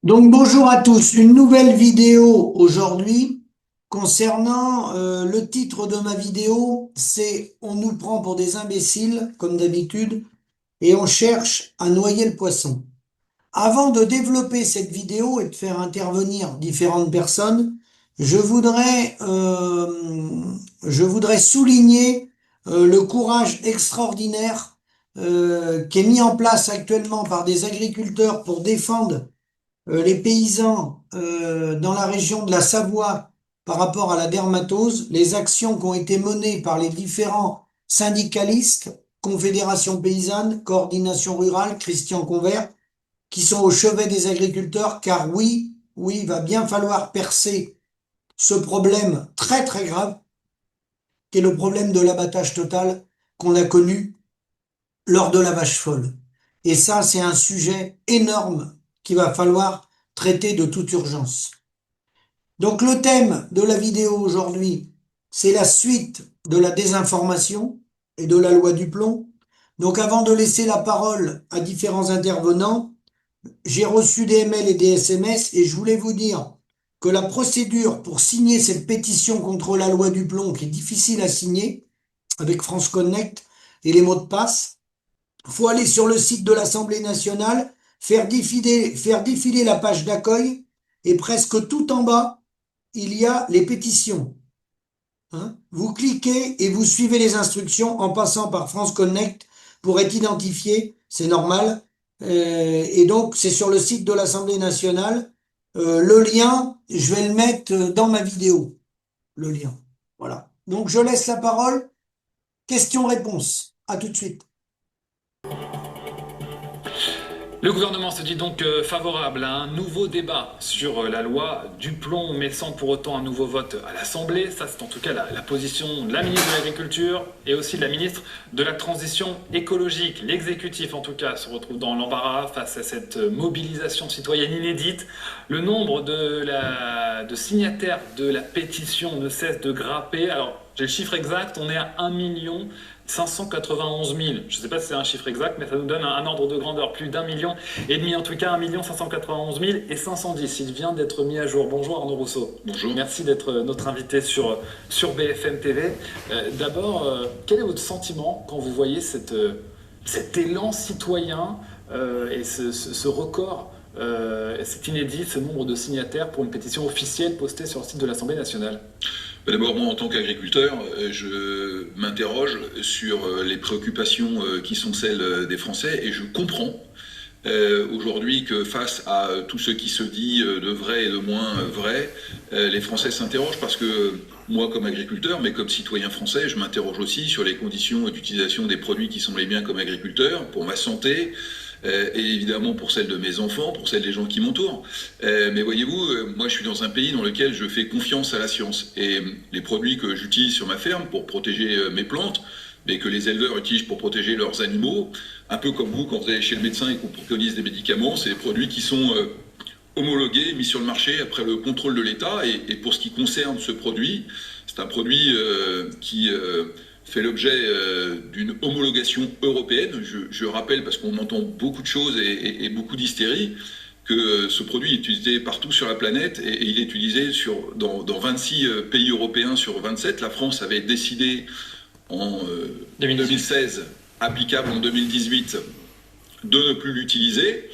Donc bonjour à tous, une nouvelle vidéo aujourd'hui concernant le titre de ma vidéo, c'est On nous prend pour des imbéciles, comme d'habitude, et on cherche à noyer le poisson. Avant de développer cette vidéo et de faire intervenir différentes personnes, je voudrais, euh, je voudrais souligner le courage extraordinaire qui est mis en place actuellement par des agriculteurs pour défendre les paysans dans la région de la Savoie par rapport à la dermatose, les actions qui ont été menées par les différents syndicalistes, Confédération paysanne, Coordination rurale, Christian Convert, qui sont au chevet des agriculteurs, car oui, oui, il va bien falloir percer ce problème très très grave, qui est le problème de l'abattage total qu'on a connu lors de la vache folle. Et ça, c'est un sujet énorme qu'il va falloir traiter de toute urgence. Donc le thème de la vidéo aujourd'hui, c'est la suite de la désinformation et de la loi du plomb. Donc avant de laisser la parole à différents intervenants, j'ai reçu des mails et des SMS et je voulais vous dire que la procédure pour signer cette pétition contre la loi du plomb, qui est difficile à signer avec France Connect et les mots de passe, il faut aller sur le site de l'Assemblée nationale, faire défiler la page d'accueil et presque tout en bas, il y a les pétitions. Hein. Vous cliquez et vous suivez les instructions en passant par France Connect pour être identifié, c'est normal. Et donc, c'est sur le site de l'Assemblée nationale. Le lien, je vais le mettre dans ma vidéo, le lien. Voilà. Donc, je laisse la parole. Question-réponse. À tout de suite. Le gouvernement se dit donc favorable à un nouveau débat sur la loi du plomb, mais sans pour autant un nouveau vote à l'Assemblée. Ça, c'est en tout cas la position de la ministre de l'Agriculture et aussi de la ministre de la Transition écologique. L'exécutif, en tout cas, se retrouve dans l'embarras face à cette mobilisation citoyenne inédite. Le nombre de signataires de la pétition ne cesse de grimper. Alors, j'ai le chiffre exact, on est à 1 591 000. Je ne sais pas si c'est un chiffre exact, mais ça nous donne un ordre de grandeur. Plus d'1,5 million, en tout cas 1 591 510. Il vient d'être mis à jour. Bonjour Arnaud Rousseau. Bonjour. Merci d'être notre invité sur BFM TV. Quel est votre sentiment quand vous voyez cet élan citoyen et ce record c'est inédit, ce nombre de signataires pour une pétition officielle postée sur le site de l'Assemblée nationale? D'abord, moi, en tant qu'agriculteur, je m'interroge sur les préoccupations qui sont celles des Français et je comprends aujourd'hui que face à tout ce qui se dit de vrai et de moins vrai, les Français s'interrogent parce que moi, comme agriculteur, mais comme citoyen français, je m'interroge aussi sur les conditions d'utilisation des produits qui sont les miens comme agriculteur, pour ma santé, et évidemment pour celle de mes enfants, pour celle des gens qui m'entourent. Mais voyez-vous, moi je suis dans un pays dans lequel je fais confiance à la science. Et les produits que j'utilise sur ma ferme pour protéger mes plantes, mais que les éleveurs utilisent pour protéger leurs animaux, un peu comme vous, quand vous allez chez le médecin et qu'on préconise des médicaments, c'est des produits qui sont homologués, mis sur le marché après le contrôle de l'État. Et pour ce qui concerne ce produit, c'est un produit qui fait l'objet d'une homologation européenne. Je rappelle, parce qu'on entend beaucoup de choses et beaucoup d'hystérie, que ce produit est utilisé partout sur la planète et il est utilisé dans 26 pays européens sur 27. La France avait décidé en 2016, applicable en 2018, de ne plus l'utiliser.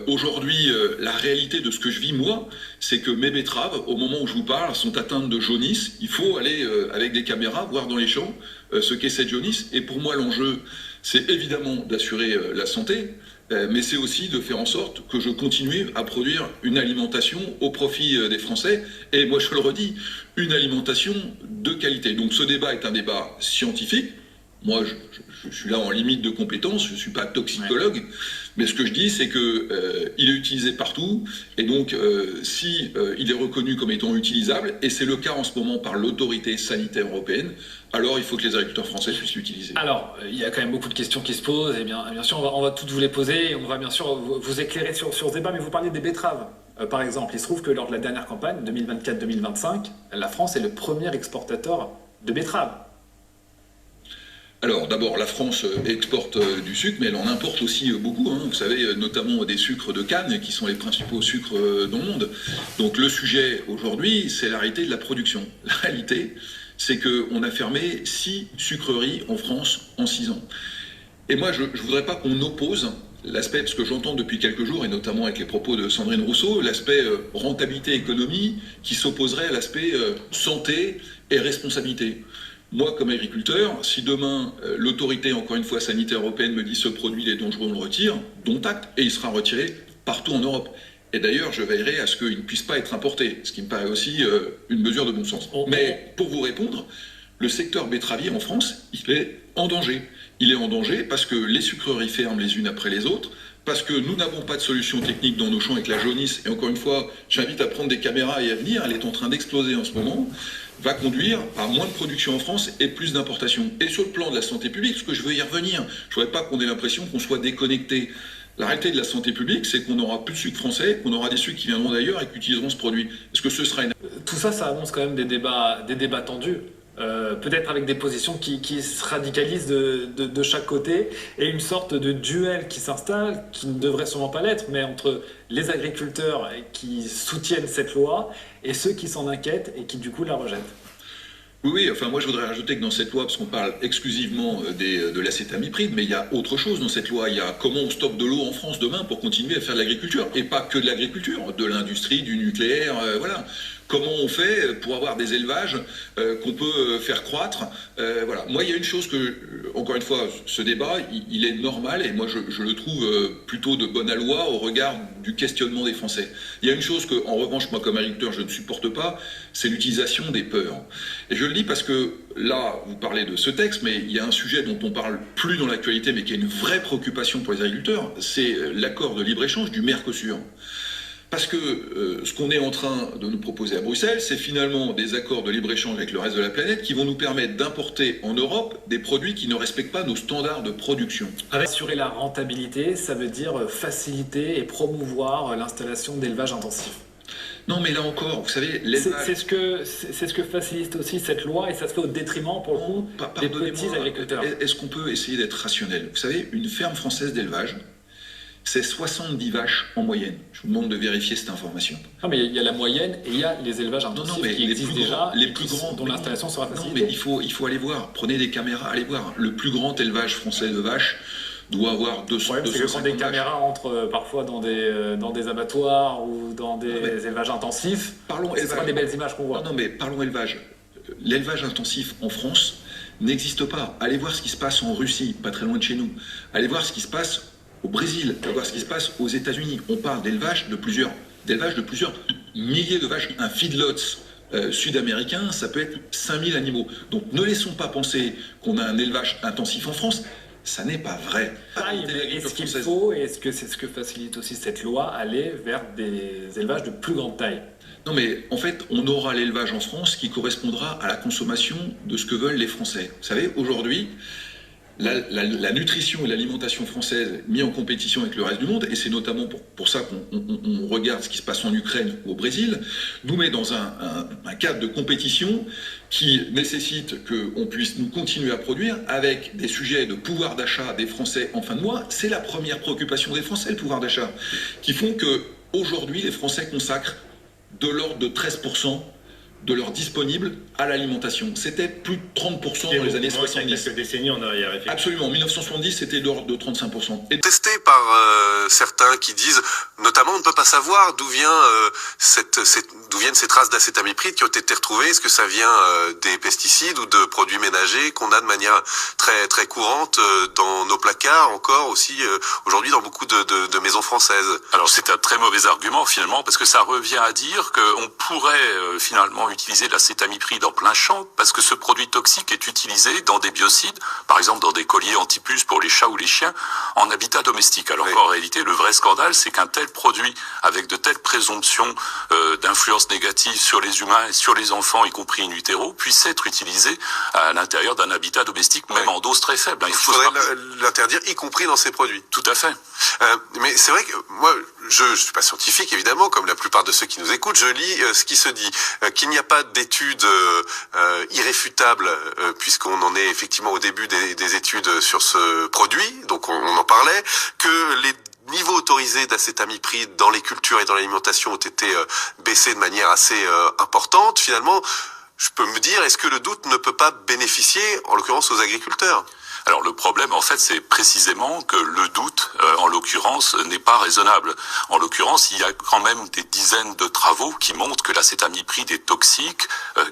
Aujourd'hui, la réalité de ce que je vis, moi, c'est que mes betteraves, au moment où je vous parle, sont atteintes de jaunisse. Il faut aller avec des caméras voir dans les champs ce qu'est cette jaunisse. Et pour moi, l'enjeu, c'est évidemment d'assurer la santé, mais c'est aussi de faire en sorte que je continue à produire une alimentation au profit des Français. Et moi, je le redis, une alimentation de qualité. Donc ce débat est un débat scientifique. Moi, je suis là en limite de compétences, je ne suis pas toxicologue, ouais. Mais ce que je dis, c'est que il est utilisé partout, et donc si il est reconnu comme étant utilisable, et c'est le cas en ce moment par l'autorité sanitaire européenne, alors il faut que les agriculteurs français puissent l'utiliser. Alors, il y a quand même beaucoup de questions qui se posent, et bien sûr, on va toutes vous les poser, et on va bien sûr vous éclairer sur ce débat, mais vous parlez des betteraves. Par exemple, il se trouve que lors de la dernière campagne, 2024-2025, la France est le premier exportateur de betteraves. Alors d'abord, la France exporte du sucre, mais elle en importe aussi beaucoup. Vous savez, notamment des sucres de canne, qui sont les principaux sucres dans le monde. Donc le sujet aujourd'hui, c'est l'arrêté de la production. La réalité, c'est qu'on a fermé 6 sucreries en France en 6 ans. Et moi, je ne voudrais pas qu'on oppose l'aspect, parce que j'entends depuis quelques jours, et notamment avec les propos de Sandrine Rousseau, l'aspect rentabilité-économie qui s'opposerait à l'aspect santé et responsabilité. Moi, comme agriculteur, si demain l'autorité, encore une fois, sanitaire européenne me dit ce produit est dangereux, on le retire, dont acte, et il sera retiré partout en Europe. Et d'ailleurs, je veillerai à ce qu'il ne puisse pas être importé, ce qui me paraît aussi une mesure de bon sens. Mais pour vous répondre, le secteur betteravier en France, il est en danger. Il est en danger parce que les sucreries ferment les unes après les autres, parce que nous n'avons pas de solution technique dans nos champs avec la jaunisse. Et encore une fois, j'invite à prendre des caméras et à venir, elle est en train d'exploser en ce moment, va conduire à moins de production en France et plus d'importation. Et sur le plan de la santé publique, parce que je veux y revenir, je ne voudrais pas qu'on ait l'impression qu'on soit déconnecté. La réalité de la santé publique, c'est qu'on n'aura plus de sucre français, qu'on aura des sucres qui viendront d'ailleurs et qui utiliseront ce produit. Est-ce que ce sera une... Tout ça, ça annonce quand même des débats tendus. Peut-être avec des positions qui se radicalisent de chaque côté et une sorte de duel qui s'installe, qui ne devrait sûrement pas l'être, mais entre les agriculteurs qui soutiennent cette loi et ceux qui s'en inquiètent et qui du coup la rejettent. Oui, enfin moi je voudrais rajouter que dans cette loi, parce qu'on parle exclusivement de l'acétamipride, mais il y a autre chose dans cette loi. Il y a comment on stocke de l'eau en France demain pour continuer à faire de l'agriculture. Et pas que de l'agriculture, de l'industrie, du nucléaire, voilà. Comment on fait pour avoir des élevages qu'on peut faire croître, voilà. Moi, il y a une chose que, encore une fois, ce débat, il est normal et moi, je le trouve plutôt de bonne aloi au regard du questionnement des Français. Il y a une chose que, en revanche, moi, comme agriculteur, je ne supporte pas, c'est l'utilisation des peurs. Et je le dis parce que, là, vous parlez de ce texte, mais il y a un sujet dont on parle plus dans l'actualité, mais qui est une vraie préoccupation pour les agriculteurs, c'est l'accord de libre-échange du Mercosur. Parce que ce qu'on est en train de nous proposer à Bruxelles, c'est finalement des accords de libre-échange avec le reste de la planète qui vont nous permettre d'importer en Europe des produits qui ne respectent pas nos standards de production. Assurer la rentabilité, ça veut dire faciliter et promouvoir l'installation d'élevage intensif. Non, mais là encore, vous savez, l'élevage... C'est ce que facilite aussi cette loi et ça se fait au détriment, pour le coup, des petits agriculteurs. Est-ce qu'on peut essayer d'être rationnel? Vous savez, une ferme française d'élevage, c'est 70 vaches en moyenne. Je vous demande de vérifier cette information. Non, mais il y a la moyenne et il y a les élevages intensifs qui existent déjà, les plus grands, dont l'installation sera facilitée. Non, mais il faut aller voir. Prenez des caméras, allez voir. Le plus grand élevage français de vaches doit avoir 200 vaches. C'est que quand des caméras entrent parfois dans des abattoirs ou dans des élevages intensifs, c'est pas des belles images qu'on voit. Non, mais parlons élevage. L'élevage intensif en France n'existe pas. Allez voir ce qui se passe en Russie, pas très loin de chez nous. Allez voir ce qui se passe au Brésil, allez voir ce qui se passe aux États-Unis. On parle d'élevage de plusieurs milliers de vaches. Un feedlot sud-américain, ça peut être 5000 animaux. Donc ne laissons pas penser qu'on a un élevage intensif en France. Ça n'est pas vrai. Est-ce qu'il faut, et est-ce que c'est ce que facilite aussi cette loi, aller vers des élevages de plus grande taille? Non, mais en fait, on aura l'élevage en France qui correspondra à la consommation de ce que veulent les Français. Vous savez, aujourd'hui, la nutrition et l'alimentation française mis en compétition avec le reste du monde, et c'est notamment pour ça qu'on regarde ce qui se passe en Ukraine ou au Brésil, nous met dans un cadre de compétition qui nécessite qu'on puisse nous continuer à produire avec des sujets de pouvoir d'achat des Français en fin de mois. C'est la première préoccupation des Français, le pouvoir d'achat, qui font que aujourd'hui les Français consacrent de l'ordre de 13% de leur disponible à l'alimentation. C'était plus de 30% dans les années 70. Il y a quelques décennies en arrière, effectivement. Absolument. En 1970, c'était de l'ordre de 35%. Et testé par certains qui disent, notamment, on ne peut pas savoir d'où viennent ces traces d'acétamipride qui ont été retrouvées. Est-ce que ça vient des pesticides ou de produits ménagers qu'on a de manière très très courante dans nos placards, encore aussi aujourd'hui dans beaucoup de maisons françaises? Alors c'est un très mauvais argument finalement, parce que ça revient à dire qu'on pourrait finalement utiliser l'acétamipride en plein champ, parce que ce produit toxique est utilisé dans des biocides, par exemple dans des colliers anti-puces pour les chats ou les chiens, en habitat domestique. Alors qu'en réalité, le vrai scandale, c'est qu'un tel produit, avec de telles présomptions d'influence négative sur les humains et sur les enfants, y compris in utero, puisse être utilisé à l'intérieur d'un habitat domestique, même en dose très faible. Il faudrait l'interdire, y compris dans ces produits. Tout à fait. Mais c'est vrai que moi, je suis pas scientifique, évidemment, comme la plupart de ceux qui nous écoutent, je lis ce qui se dit, qu'il n'y a a pas d'études irréfutables, puisqu'on en est effectivement au début des études sur ce produit, donc on en parlait, que les niveaux autorisés d'acétamipride dans les cultures et dans l'alimentation ont été baissés de manière assez importante, finalement, je peux me dire, est-ce que le doute ne peut pas bénéficier, en l'occurrence, aux agriculteurs ? Alors le problème, en fait, c'est précisément que le doute, en l'occurrence, n'est pas raisonnable. En l'occurrence, il y a quand même des dizaines de travaux qui montrent que l'acétamipride est toxique,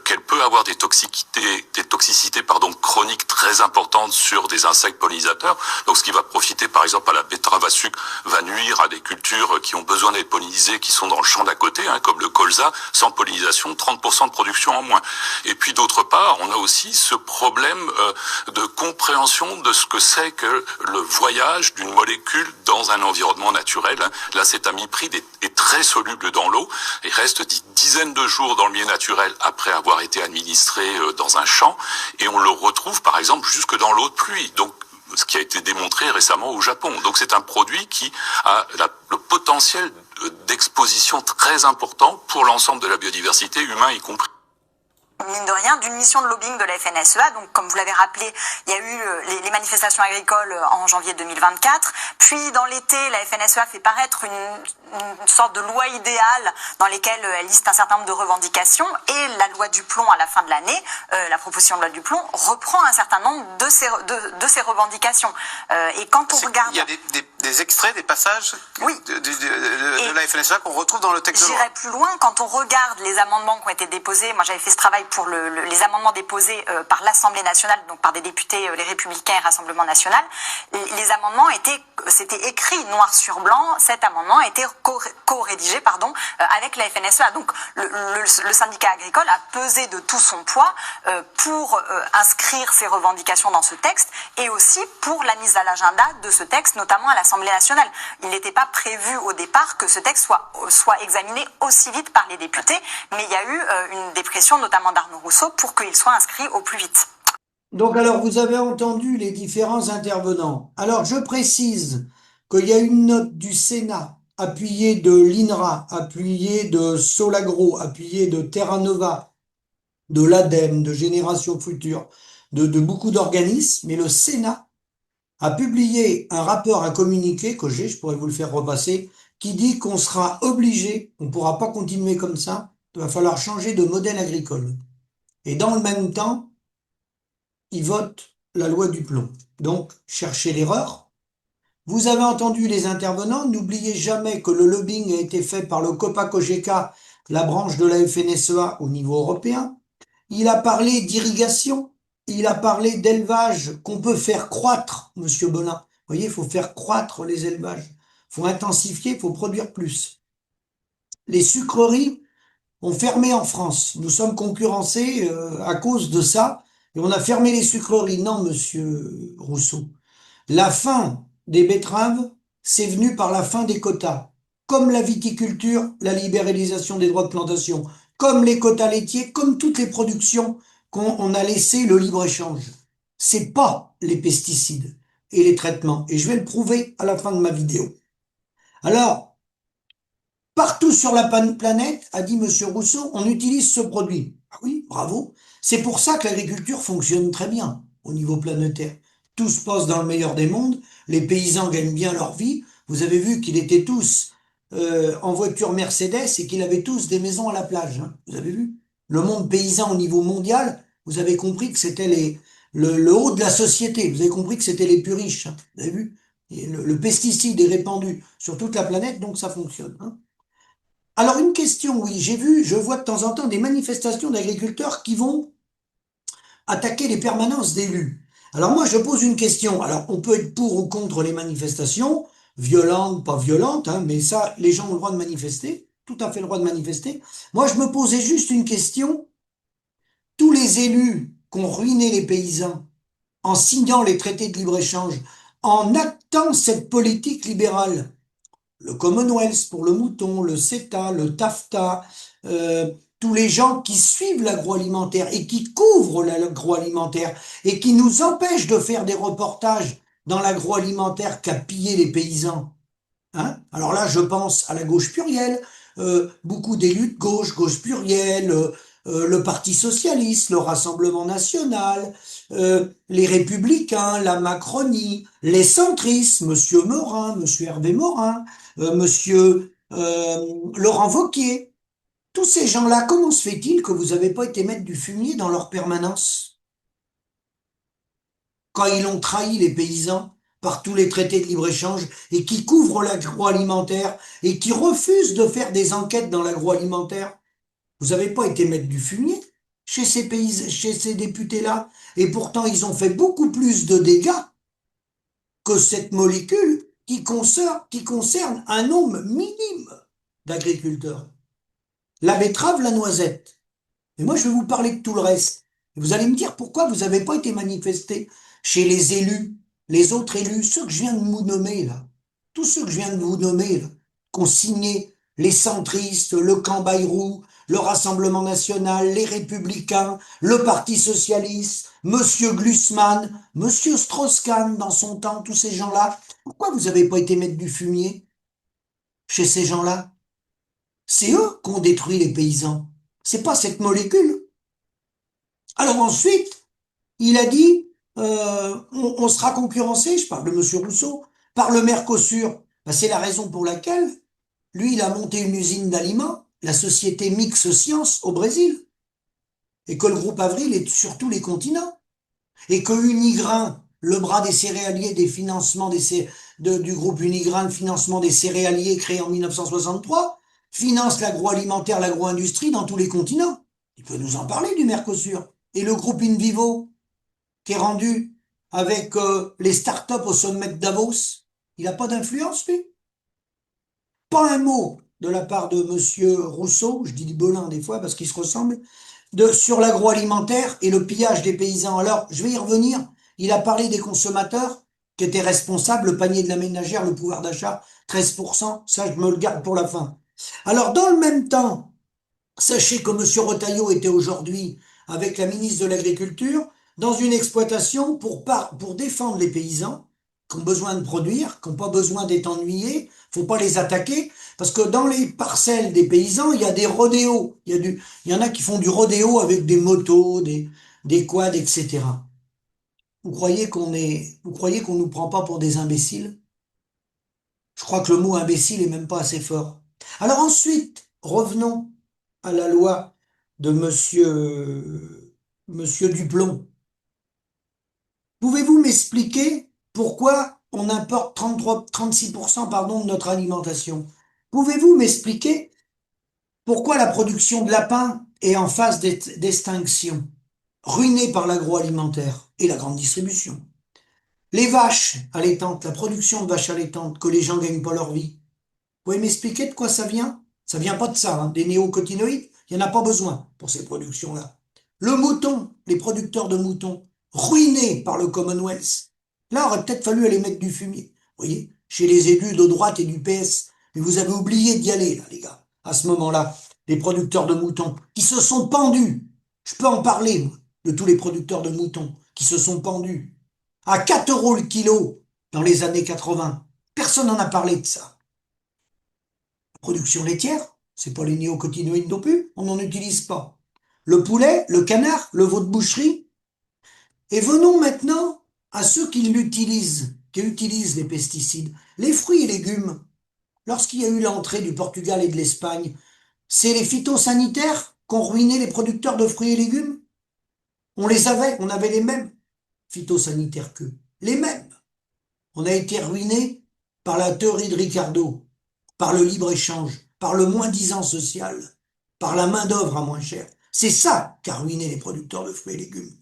qu'elle peut avoir des toxicités chroniques très importantes sur des insectes pollinisateurs. Donc ce qui va profiter, par exemple, à la betterave à sucre, va nuire à des cultures qui ont besoin d'être pollinisées, qui sont dans le champ d'à côté, comme le colza. Sans pollinisation, 30% de production en moins. Et puis d'autre part, on a aussi ce problème de compréhension de ce que c'est que le voyage d'une molécule dans un environnement naturel. L'acétamipride est très soluble dans l'eau et reste dizaines de jours dans le milieu naturel après avoir été administré dans un champ, et on le retrouve par exemple jusque dans l'eau de pluie. Donc ce qui a été démontré récemment au Japon. Donc c'est un produit qui a le potentiel d'exposition très important pour l'ensemble de la biodiversité, humain y compris. Mine de rien, d'une mission de lobbying de la FNSEA. Donc, comme vous l'avez rappelé, il y a eu les manifestations agricoles en janvier 2024. Puis, dans l'été, la FNSEA fait paraître une sorte de loi idéale dans laquelle elle liste un certain nombre de revendications. Et la loi du plomb, à la fin de l'année, la proposition de loi du plomb, reprend un certain nombre de ces revendications. Et quand on regarde... Il y a des extraits, des passages oui. de la FNSEA qu'on retrouve dans le texte de loi. J'irai plus loin. Quand on regarde les amendements qui ont été déposés, moi j'avais fait ce travail pour les amendements déposés par l'Assemblée nationale, donc par des députés, les Républicains et Rassemblement national, les amendements c'était écrit noir sur blanc, cet amendement a été co-rédigé, avec la FNSEA. Donc le syndicat agricole a pesé de tout son poids pour inscrire ses revendications dans ce texte et aussi pour la mise à l'agenda de ce texte, notamment à l'Assemblée nationale. Il n'était pas prévu au départ que ce texte soit examiné aussi vite par les députés, mais il y a eu des pressions, notamment d'Arnaud Rousseau, pour qu'il soit inscrit au plus vite. Donc alors, vous avez entendu les différents intervenants. Alors, je précise qu'il y a une note du Sénat, appuyée de l'INRA, appuyée de Solagro, appuyée de Terra Nova, de l'ADEME, de Génération Future, de beaucoup d'organismes, mais le Sénat a publié un rapport, un communiqué que je pourrais vous le faire repasser, qui dit qu'on sera obligé, on ne pourra pas continuer comme ça, il va falloir changer de modèle agricole. Et dans le même temps, ils votent la loi du plomb. Donc, cherchez l'erreur. Vous avez entendu les intervenants, n'oubliez jamais que le lobbying a été fait par le COPA-COGECA, la branche de la FNSEA au niveau européen. Il a parlé d'irrigation, il a parlé d'élevage qu'on peut faire croître, monsieur Bolin. Vous voyez, il faut faire croître les élevages. Il faut intensifier, il faut produire plus. Les sucreries ont fermé en France. Nous sommes concurrencés à cause de ça. Et on a fermé les sucreries. Non, monsieur Rousseau. La fin des betteraves, c'est venu par la fin des quotas. Comme la viticulture, la libéralisation des droits de plantation. Comme les quotas laitiers, comme toutes les productions qu'on a laissé le libre-échange. C'est pas les pesticides et les traitements. Et je vais le prouver à la fin de ma vidéo. Alors, partout sur la planète, a dit monsieur Rousseau, on utilise ce produit. Ah oui, bravo. C'est pour ça que l'agriculture fonctionne très bien au niveau planétaire. Tout se passe dans le meilleur des mondes. Les paysans gagnent bien leur vie. Vous avez vu qu'ils étaient tous en voiture Mercedes et qu'ils avaient tous des maisons à la plage. Hein. Vous avez vu? Le monde paysan au niveau mondial, vous avez compris que c'était le haut de la société. Vous avez compris que c'était les plus riches. Hein. Vous avez vu? Et le pesticide est répandu sur toute la planète, donc ça fonctionne. Hein. Alors une question, oui, je vois de temps en temps des manifestations d'agriculteurs qui vont attaquer les permanences d'élus. Alors moi je pose une question, alors on peut être pour ou contre les manifestations, violentes, pas violentes, hein, mais ça, les gens ont le droit de manifester, tout à fait le droit de manifester. Moi je me posais juste une question, tous les élus qui ont ruiné les paysans en signant les traités de libre-échange, en actant cette politique libérale, le Commonwealth pour le mouton, le CETA, le TAFTA, tous les gens qui suivent l'agroalimentaire et qui couvrent l'agroalimentaire et qui nous empêchent de faire des reportages dans l'agroalimentaire qu'a pillé les paysans. Hein? Alors là, je pense à la gauche plurielle, beaucoup d'élus de gauche, gauche plurielle, le Parti socialiste, le Rassemblement national, les Républicains, la Macronie, les centristes, Monsieur Morin, Monsieur Hervé Morin, Monsieur Laurent Wauquiez. Tous ces gens-là, comment se fait-il que vous n'avez pas été mettre du fumier dans leur permanence quand ils ont trahi les paysans par tous les traités de libre-échange et qui couvrent l'agroalimentaire et qui refusent de faire des enquêtes dans l'agroalimentaire? Vous n'avez pas été mettre du fumier chez chez ces députés-là, et pourtant ils ont fait beaucoup plus de dégâts que cette molécule qui concerne un nombre minime d'agriculteurs. La betterave, la noisette. Et moi, je vais vous parler de tout le reste. Et vous allez me dire pourquoi vous n'avez pas été manifesté chez les élus, les autres élus, ceux que je viens de vous nommer là. Tous ceux que je viens de vous nommer là, qu'ont signé les centristes, le camp Bayrou, le Rassemblement national, les Républicains, le Parti socialiste, Monsieur Glucksmann, Monsieur Strauss-Kahn dans son temps, tous ces gens-là. Pourquoi vous n'avez pas été mettre du fumier chez ces gens-là? C'est eux qui ont détruit les paysans. C'est pas cette molécule. Alors ensuite, il a dit, on sera concurrencé, je parle de Monsieur Rousseau, par le Mercosur. Ben, c'est la raison pour laquelle lui, il a monté une usine d'aliments, la société Mix Science au Brésil, et que le groupe Avril est sur tous les continents, et que Unigrain, le bras des céréaliers, des financements du groupe Unigrain, le financement des céréaliers créé en 1963, finance l'agroalimentaire, l'agro-industrie dans tous les continents. Il peut nous en parler du Mercosur. Et le groupe InVivo, qui est rendu avec les startups au sommet de Davos, il n'a pas d'influence, lui? Pas un mot de la part de Monsieur Rousseau, je dis Belin des fois parce qu'ils se ressemblent, sur l'agroalimentaire et le pillage des paysans. Alors, je vais y revenir. Il a parlé des consommateurs qui étaient responsables, le panier de la ménagère, le pouvoir d'achat, 13%, ça je me le garde pour la fin. Alors, dans le même temps, sachez que Monsieur Retailleau était aujourd'hui avec la ministre de l'Agriculture dans une exploitation pour défendre les paysans qui ont besoin de produire, qui n'ont pas besoin d'être ennuyés, faut pas les attaquer, parce que dans les parcelles des paysans, il y a des rodéos, il y en a qui font du rodéo avec des motos, des quads, etc. Vous croyez qu'on nous prend pas pour des imbéciles? Je crois que le mot imbécile est même pas assez fort. Alors ensuite, revenons à la loi de monsieur Duplon. Pouvez-vous m'expliquer pourquoi on importe 36% de notre alimentation? Pouvez-vous m'expliquer pourquoi la production de lapins est en phase d'extinction, ruinée par l'agroalimentaire et la grande distribution? Les vaches allaitantes, la production de vaches allaitantes, que les gens gagnent pas leur vie. Vous pouvez m'expliquer de quoi ça vient? Ça vient pas de ça, hein. Des néocotinoïdes, il n'y en a pas besoin pour ces productions-là. Le mouton, les producteurs de moutons, ruinés par le Commonwealth. Là, aurait peut-être fallu aller mettre du fumier. Vous voyez, chez les élus de droite et du PS. Mais vous avez oublié d'y aller, là, les gars. À ce moment-là, les producteurs de moutons qui se sont pendus. Je peux en parler, moi, de tous les producteurs de moutons qui se sont pendus. À 4 € le kilo dans les années 80. Personne n'en a parlé de ça. La production laitière, c'est pas les néocotinoïdes non plus, on n'en utilise pas. Le poulet, le canard, le veau de boucherie. Et venons maintenant à ceux qui utilisent les pesticides. Les fruits et légumes, lorsqu'il y a eu l'entrée du Portugal et de l'Espagne, c'est les phytosanitaires qu'ont ruiné les producteurs de fruits et légumes? On avait les mêmes phytosanitaires qu'eux. Les mêmes. On a été ruinés par la théorie de Ricardo, par le libre-échange, par le moins-disant social, par la main-d'œuvre à moins cher. C'est ça qui a ruiné les producteurs de fruits et légumes.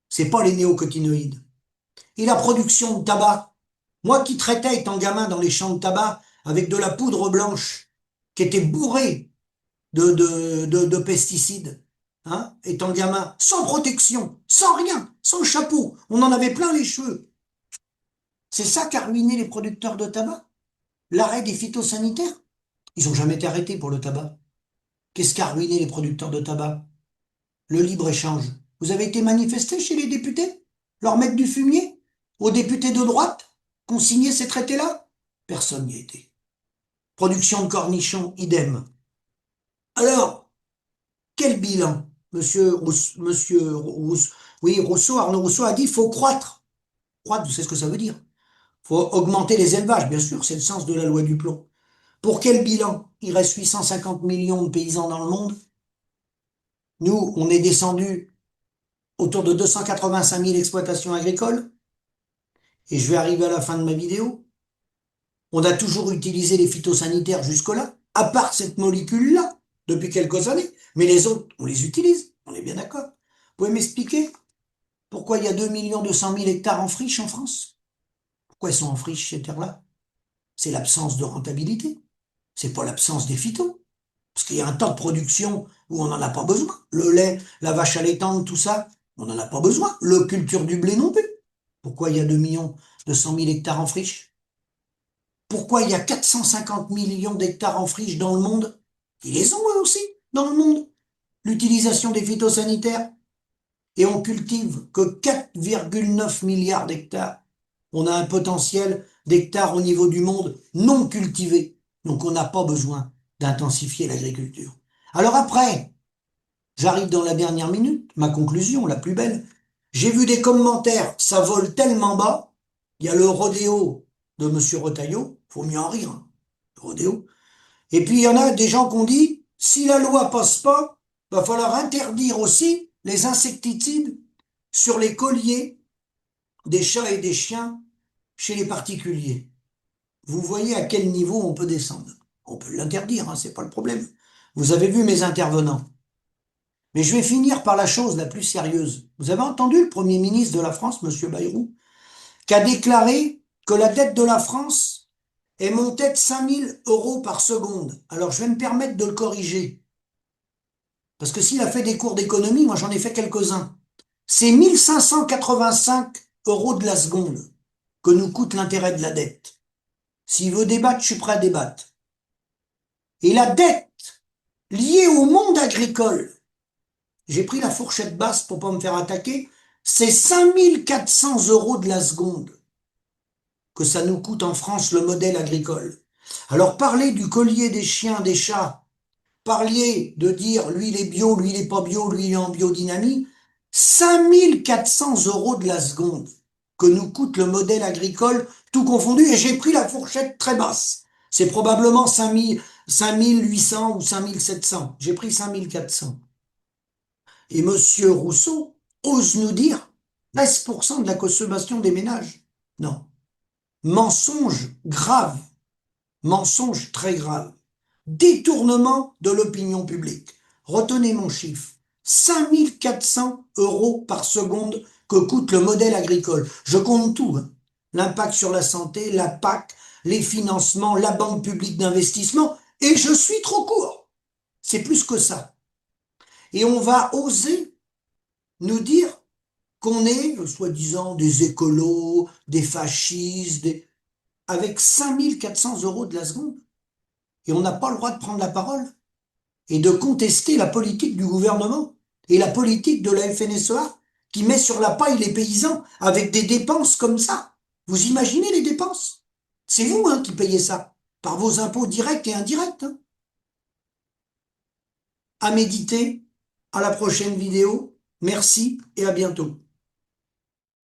C'est pas les néocotinoïdes. Et la production de tabac. Moi qui traitais étant gamin dans les champs de tabac avec de la poudre blanche qui était bourrée de pesticides, hein, étant gamin, sans protection, sans rien, sans chapeau, on en avait plein les cheveux. C'est ça qui a ruiné les producteurs de tabac? L'arrêt des phytosanitaires? Ils n'ont jamais été arrêtés pour le tabac. Qu'est-ce qui a ruiné les producteurs de tabac? Le libre-échange. Vous avez été manifesté chez les députés? Leur mettre du fumier? Aux députés de droite qui ont signé ces traités-là? Personne n'y a été. Production de cornichons, idem. Alors, quel bilan? Oui, Rousseau, Arnaud Rousseau a dit, il faut croître. Croître, vous savez ce que ça veut dire? Il faut augmenter les élevages, bien sûr, c'est le sens de la loi du plomb. Pour quel bilan? Il reste 850 millions de paysans dans le monde. Nous, on est descendu autour de 285 000 exploitations agricoles. Et je vais arriver à la fin de ma vidéo. On a toujours utilisé les phytosanitaires jusque-là, à part cette molécule-là, depuis quelques années. Mais les autres, on les utilise. On est bien d'accord. Vous pouvez m'expliquer pourquoi il y a 2 200 000 hectares en friche en France? Pourquoi ils sont en friche, ces terres-là? C'est l'absence de rentabilité. C'est pas l'absence des phytos. Parce qu'il y a un temps de production où on n'en a pas besoin. Le lait, la vache allaitante, tout ça, on n'en a pas besoin. Le culture du blé non plus. Pourquoi il y a 2 200 000 hectares en friche? Pourquoi il y a 450 millions d'hectares en friche dans le monde? Ils les ont eux aussi, dans le monde. L'utilisation des phytosanitaires. Et on cultive que 4,9 milliards d'hectares. On a un potentiel d'hectares au niveau du monde non cultivé. Donc on n'a pas besoin d'intensifier l'agriculture. Alors après, j'arrive dans la dernière minute, ma conclusion, la plus belle. J'ai vu des commentaires, ça vole tellement bas. Il y a le rodéo de Monsieur Retailleau, faut mieux en rire, hein, le rodéo. Et puis il y en a des gens qui ont dit, si la loi passe pas, va falloir interdire aussi les insecticides sur les colliers des chats et des chiens chez les particuliers. Vous voyez à quel niveau on peut descendre. On peut l'interdire, hein, c'est pas le problème. Vous avez vu mes intervenants. Mais je vais finir par la chose la plus sérieuse. Vous avez entendu le Premier ministre de la France, Monsieur Bayrou, qui a déclaré que la dette de la France est montée de 5 000 € par seconde. Alors je vais me permettre de le corriger. Parce que s'il a fait des cours d'économie, moi j'en ai fait quelques-uns. C'est 1 585 € de la seconde que nous coûte l'intérêt de la dette. S'il veut débattre, je suis prêt à débattre. Et la dette liée au monde agricole, j'ai pris la fourchette basse pour pas me faire attaquer, c'est 5 400 € de la seconde que ça nous coûte en France le modèle agricole. Alors parler du collier des chiens, des chats, parliez de dire lui il est bio, lui il est pas bio, lui il est en biodynamie, 5 400 € de la seconde que nous coûte le modèle agricole tout confondu, et j'ai pris la fourchette très basse. C'est probablement 5 800 ou 5 700. J'ai pris 5 400. Et Monsieur Rousseau ose nous dire 13% de la consommation des ménages. Non. Mensonge grave. Mensonge très grave. Détournement de l'opinion publique. Retenez mon chiffre. 5 400 € par seconde que coûte le modèle agricole. Je compte tout, hein. L'impact sur la santé, la PAC, les financements, la banque publique d'investissement, et je suis trop court. C'est plus que ça. Et on va oser nous dire qu'on est, soi-disant, des écolos, des fascistes, avec 5 400 € de la seconde. Et on n'a pas le droit de prendre la parole et de contester la politique du gouvernement et la politique de la FNSEA qui met sur la paille les paysans avec des dépenses comme ça. Vous imaginez les dépenses? C'est vous, hein, qui payez ça, par vos impôts directs et indirects, hein. À méditer, à la prochaine vidéo. Merci et à bientôt.